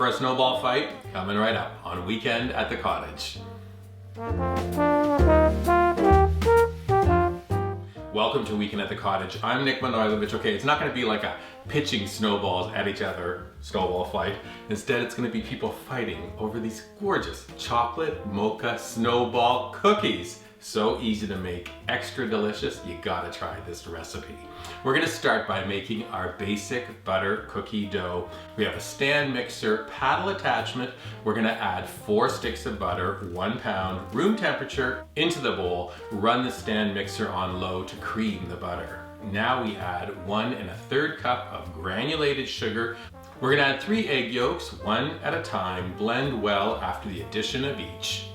for a snowball fight? Coming right up on Weekend at the Cottage. Welcome to Weekend at the Cottage. I'm Nick Manojlovic. Okay, it's not going to be like a pitching snowballs at each other snowball fight. Instead, it's going to be people fighting over these gorgeous chocolate mocha snowball cookies. So easy to make, extra delicious. You gotta try this recipe. We're gonna start by making our basic butter cookie dough. We have a stand mixer, paddle attachment. We're gonna add 4 sticks of butter, 1 pound, room temperature, into the bowl. Run the stand mixer on low to cream the butter. Now we add 1 1/3 cup of granulated sugar. We're gonna add 3 egg yolks, 1 at a time. Blend well after the addition of each.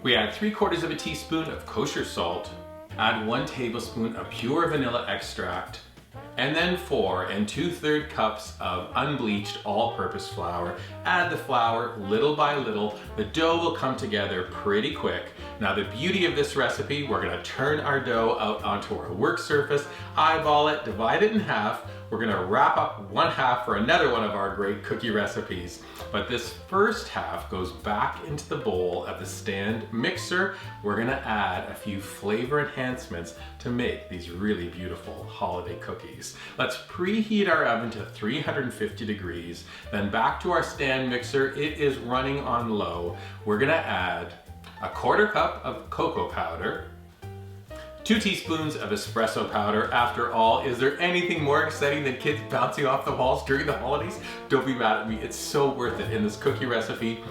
We add 3/4 of a teaspoon of kosher salt, add 1 tablespoon of pure vanilla extract, and then 4 2/3 cups of unbleached all-purpose flour. Add the flour little by little. The dough will come together pretty quick. Now the beauty of this recipe, we're gonna turn our dough out onto our work surface, eyeball it, divide it in half. We're gonna wrap up 1/2 for another one of our great cookie recipes. But this first half goes back into the bowl of the stand mixer. We're gonna add a few flavor enhancements to make these really beautiful holiday cookies. Let's preheat our oven to 350 degrees. Then back to our stand mixer. It is running on low. We're gonna add 1/4 cup of cocoa powder, 2 teaspoons of espresso powder. After all, is there anything more exciting than kids bouncing off the walls during the holidays? Don't be mad at me, it's so worth it in this cookie recipe.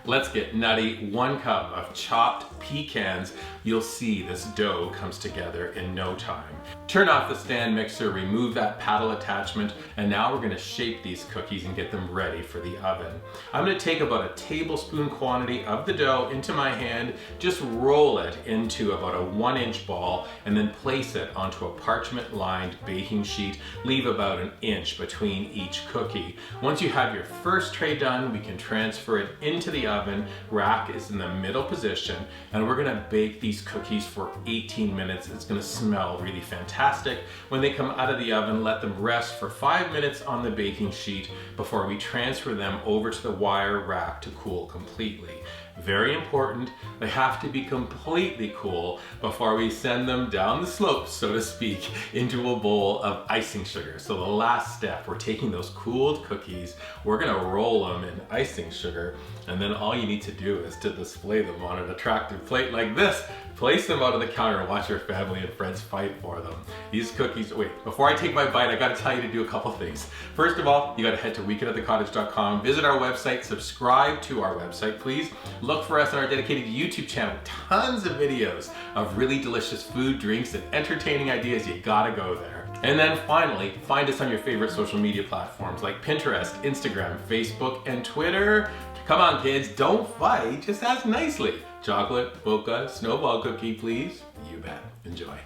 Let's get nutty. 1 cup of chopped pecans. You'll see this dough comes together in no time. Turn off the stand mixer, remove that paddle attachment, and now we're gonna shape these cookies and get them ready for the oven. I'm gonna take about a tablespoon quantity of the dough into my hand, just roll it into about a 1-inch ball, and then place it onto a parchment-lined baking sheet. Leave about 1 inch between each cookie. Once you have your first tray done, we can transfer it into the oven. Rack is in the middle position, and we're gonna bake these cookies for 18 minutes. It's gonna smell really fantastic. When they come out of the oven, let them rest for 5 minutes on the baking sheet before we transfer them over to the wire rack to cool completely. Very important, they have to be completely cool before we send them down the slope, so to speak, into a bowl of icing sugar. So the last step, we're taking those cooled cookies, we're gonna roll them in icing sugar, and then all you need to do is to display them on an attractive plate like this. Place them out on the counter and watch your family and friends fight for them. These cookies, wait, before I take my bite, I gotta tell you to do a couple things. First of all, you gotta head to weekendatthecottage.com, visit our website, subscribe to our website, please. Look for us on our dedicated YouTube channel, tons of videos of really delicious food, drinks, and entertaining ideas. You gotta go there. And then finally, find us on your favorite social media platforms like Pinterest, Instagram, Facebook, and Twitter. Come on kids, don't fight, just ask nicely. Chocolate mocha snowball cookie, please. You bet. Enjoy.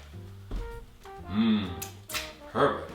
Perfect.